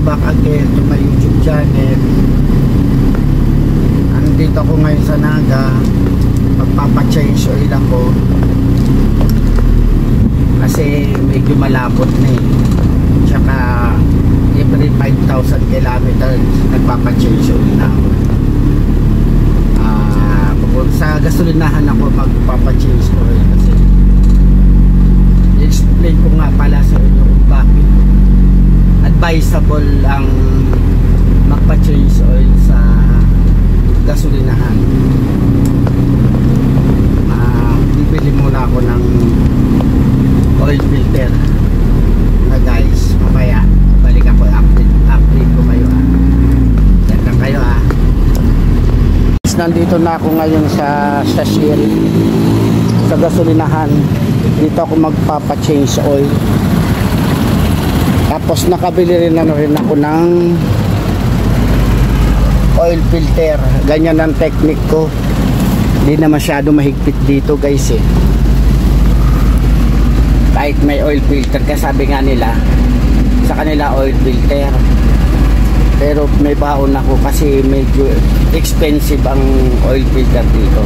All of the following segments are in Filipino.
back again to my YouTube channel. Andito ako ngayon sa Naga. Magpapa-change oil ako kasi medyo malapot na eh. Tsaka every 5,000 kilometers nagpapa-change oil na ako. Sa gasolinahan ako magpapa-change oil kasi i-explain ko nga pala sa inyo kung bakit advisable ang magpa-change oil sa gasolinahan. Bibili muna ako ng oil filter na guys, mamaya balik ako, update ko kayo yan lang kayo Nandito na ako ngayon sa Shell, sa gasolinahan. Dito ako magpapa-change oil. Tapos nakabili rin ako ng oil filter. Ganyan ang technique ko. Hindi na masyado mahigpit dito guys eh. Kahit may oil filter, kasabi nga nila sa kanila oil filter, pero may baon ako kasi medyo expensive ang oil filter dito.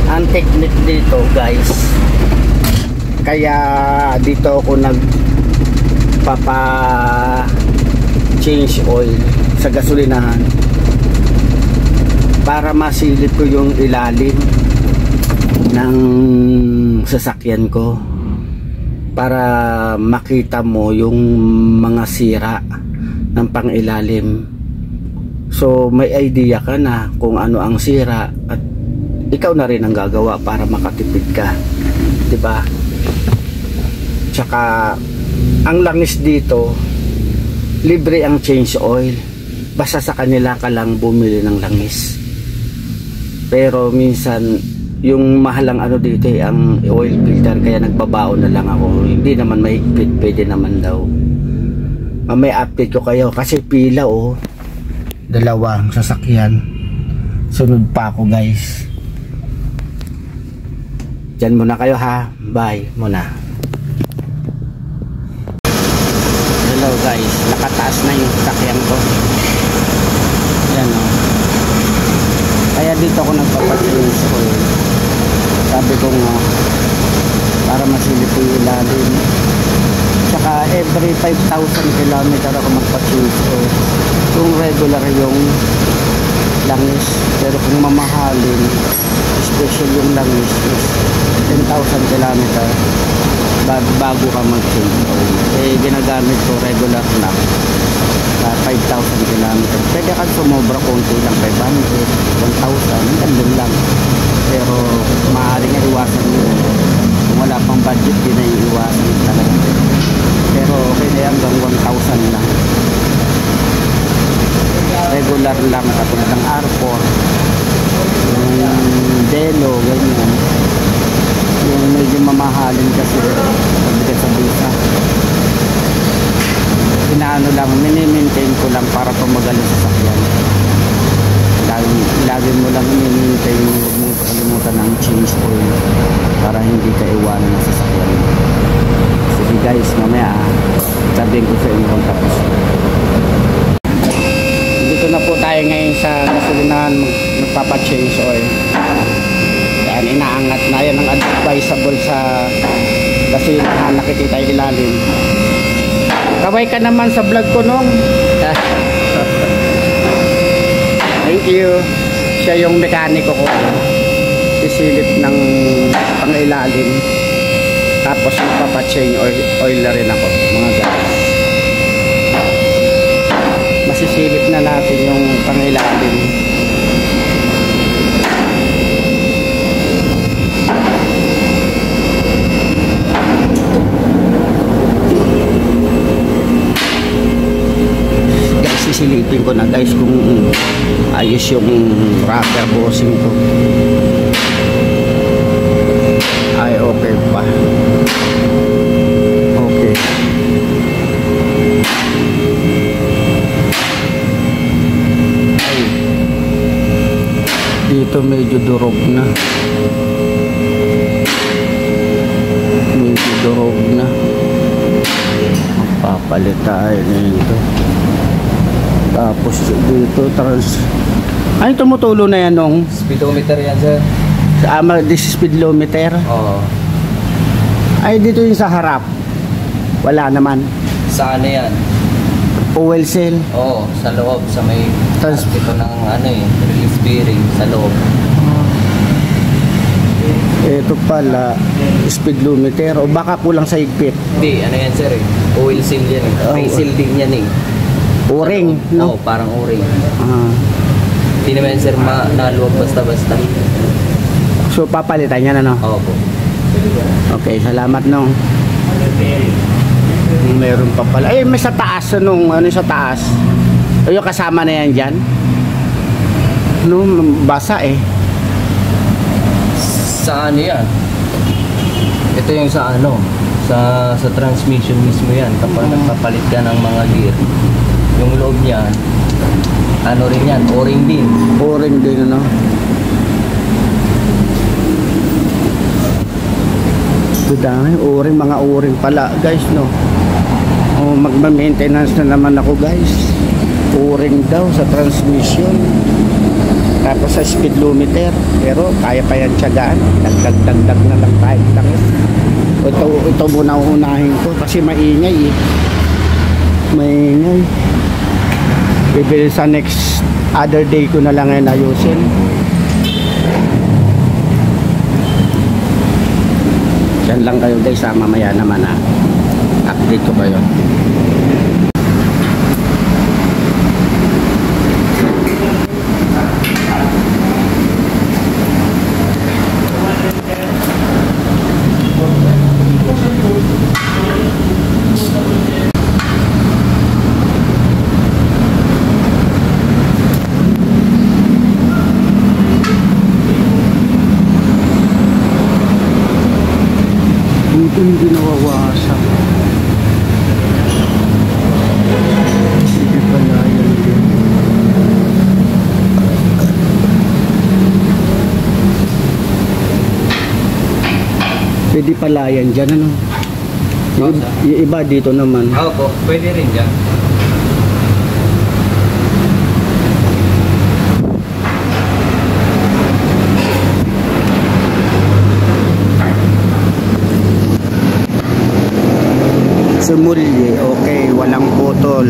Ang technique dito guys, kaya dito ako nagpapa change oil sa gasolinahan para masilip ko yung ilalim ng sasakyan ko, para makita mo yung mga sira ng pangilalim. So may idea ka na kung ano ang sira at ikaw na rin ang gagawa para makatipid ka, 'di ba? Tsaka ang langis dito, libre ang change oil. Basta sa kanila ka lang bumili ng langis. Pero minsan yung mahalang ano dito ang oil filter, kaya nagbabaon na lang ako. Hindi naman mahigpit, pwede naman daw. May update ko kayo kasi pila dalawang sasakyan, sunod pa ako guys. Diyan muna kayo ha, bye muna. Hello guys, nakataas na yung sasakyan ko. Yan kaya dito ako nagpapatuloy ko. Sabi ko nga para masilip yung ilalim. Saka every 5,000 kilometer ako magpa-change oil. Kung regular yung langis, pero kung mamahalin, special yung langis is 10,000 kilometer bago ka mag-change oil. Ginagamit ko regular lang 5,000 kilometer. Pwede kang sumobra konti lang, 500, 1,000, ganun lang. Pero maaaring iwasan yun. Kung wala pang budget, di na iiwasan talaga. Pero okay na hanggang 1,000 lang. Regular lang, katulad ng R4, yung Delo, ganyan. Yung medyo mamahalin kasi pagbigat sa bulsa. Inaano lang, mini-maintain ko lang para tumagal sa sasakyan. Lagi mo lang mini-maintain, huwag mong kalimutan ng change oil para hindi ka iwanan ng sasakyan. Sige guys, mamaya sabihin ko sa inyo kung tapos. Dito na po tayo ngayon sa gasolinahan, magpapa-change oil. Yan, inaangat na yan ang advisable sa gasolinahan, nakikita yung ilalim. Kaway ka naman sa vlog ko nung. Thank you. Siya yung mekaniko ko. Isilip ng pangilalim. Tapos magpapa-change oil na rin ako, mga guys. Masisilip na natin yung pangilalim. Guys, sisilipin ko na guys kung ayos yung rubber hosing ko. Ay, okay pa. Okay. Ay. Dito medyo durog na. Medyo durog na. Magpapalit tayo nito. Tapos dito ay tumutulo na yan nung Speedometer yan, sir. this is speedometer. Oo. Ay dito yung sa harap. Wala naman. Sa ano yan? Oil seal. Oo, sa loob, sa may Tas- ito ng ano eh, release bearing sa loob. Ito pala speedometer o baka kulang sa higpit. Hindi, ano yan, sir eh. Oil seal yan eh. Oh. May seal din yan eh. O-ring, no? Oo, parang o-ring. Ah. Hindi naman yan, sir, naluwag basta-basta. So papalitan yan ano? Oo po. Okay, salamat nung. Meron pa pala. Eh, may sa taas anong ano sa taas? O yung kasama na yan dyan? No, basa eh. Sa ano yan? Ito yung sa ano, sa transmission mismo yan. Kapag nagpapalit ka ng mga gear, yung loob niyan, ano rin yan, o-ring din. O-ring din ano? Dami, o-ring, mga o-ring pala guys no. O, magma-maintenance na naman ako guys. O-ring daw sa transmission. Tapos sa speedometer. Pero kaya pa yan tiyagaan. Dagdag na lang tayo. Ito muna unahin ko kasi maingay eh. Maingay. Bibili sa next other day ko na lang ngayon ayusin. Yan lang kayo guys, mamaya naman update ko kayo. Dito hindi nawawasak. Hindi pala yan din. Pwede pala yan dyan ano? Yung iba dito naman. Oo po, pwede rin dyan. Sumulye, okay, walang putol.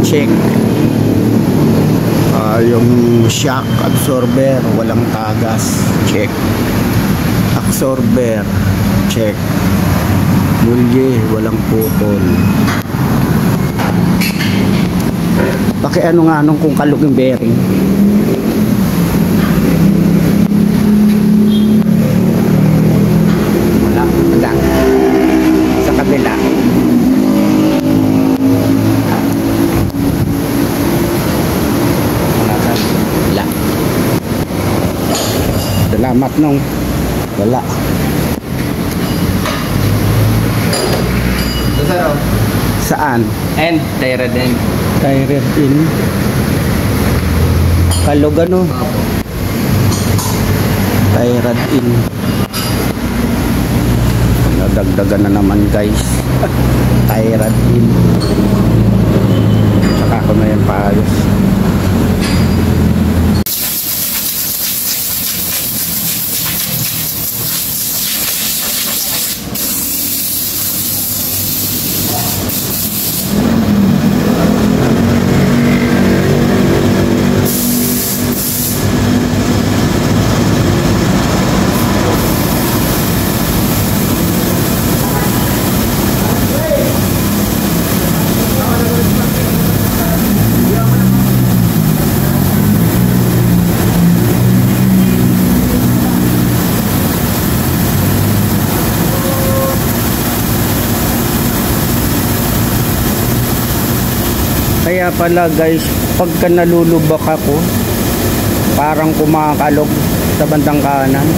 Check. Yung shock absorber, walang tagas. Check. Absorber, check. Mulye, walang putol. Ano nga nung kung kalog yung bearing. Wala, wala. Sa kabila. Wala. Salamat nung wala. So, sir, oh. Saan? And, tire din. Tire in. Kalog ano? Opo. Tire in. Nadagdagan na naman guys. Tire in. Saka ko na yan paayos. Kaya pala guys, pagka nalulubak ako, parang kumakalog sa bandang kanan.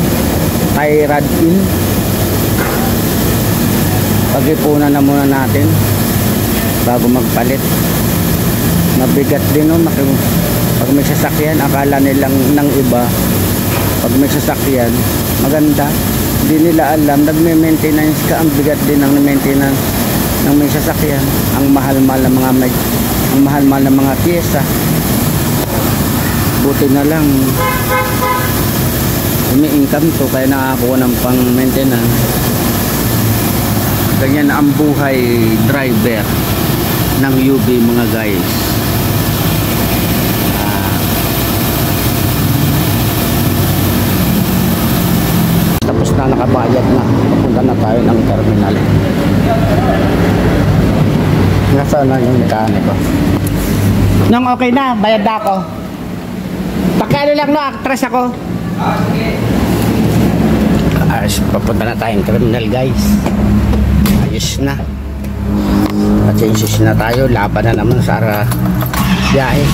Tire in. Pag-ipunan na muna natin bago magpalit. Mabigat din no, pag may sasakyan, akala nilang ng iba, pag may sasakyan, maganda. Hindi nila alam, nagme-maintenance ka, ang bigat din ng maintenance ng may sasakyan. Ang mahal-mahal ng mga ang mahal-mahal ng mga pyesa. Buti na lang umi-income to kaya nakakuha ng pang maintenance. Ganyan ang buhay driver ng UB mga guys. Tapos na, nakabayad na. Papunta na tayo ng terminal. Nasaan na yung mekaniko? Nung okay na, bayad na ako. Pakiano lang no, actress ako. Papunta na tayong terminal guys. Ayos na. Changes na tayo. Laban na naman sa biyahe.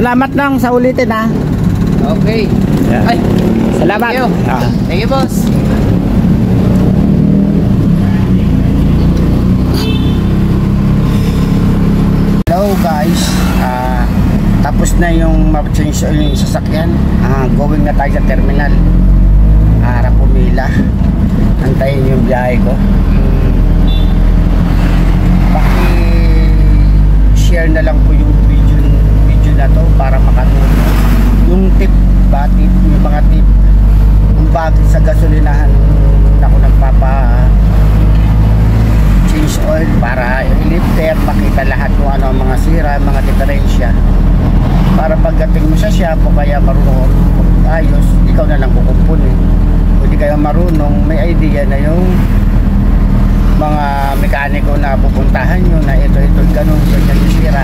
Salamat lang sa ulitin ha. Okay. Yeah. Ay, salamat. Thank you. Thank you, boss. Hello guys. Tapos na yung ma-change yung sasakyan. Going na tayo sa terminal. Para pumila. Antayin yung biyahe ko. Paki-share na lang po yung video na to para makatulong. Yung tip ba, yung mga tip kung bakit sa gasolinahan ako nagpapa change oil para i-lifter, makita lahat kung ano ang mga sira, mga diferensya, para pagdating mo sa shop o kaya marunong ayos, ikaw na lang kukumpunin. Kung di kayo marunong, may idea na yung mga mekaniko na pupuntahan nyo na ito, ganun, ganyan yung sira.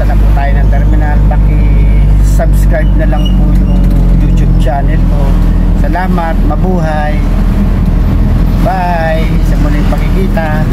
Punta na po tayo ng terminal. Paki-subscribe na lang po yung YouTube channel ko. Salamat, mabuhay, bye, sa muling pakikita.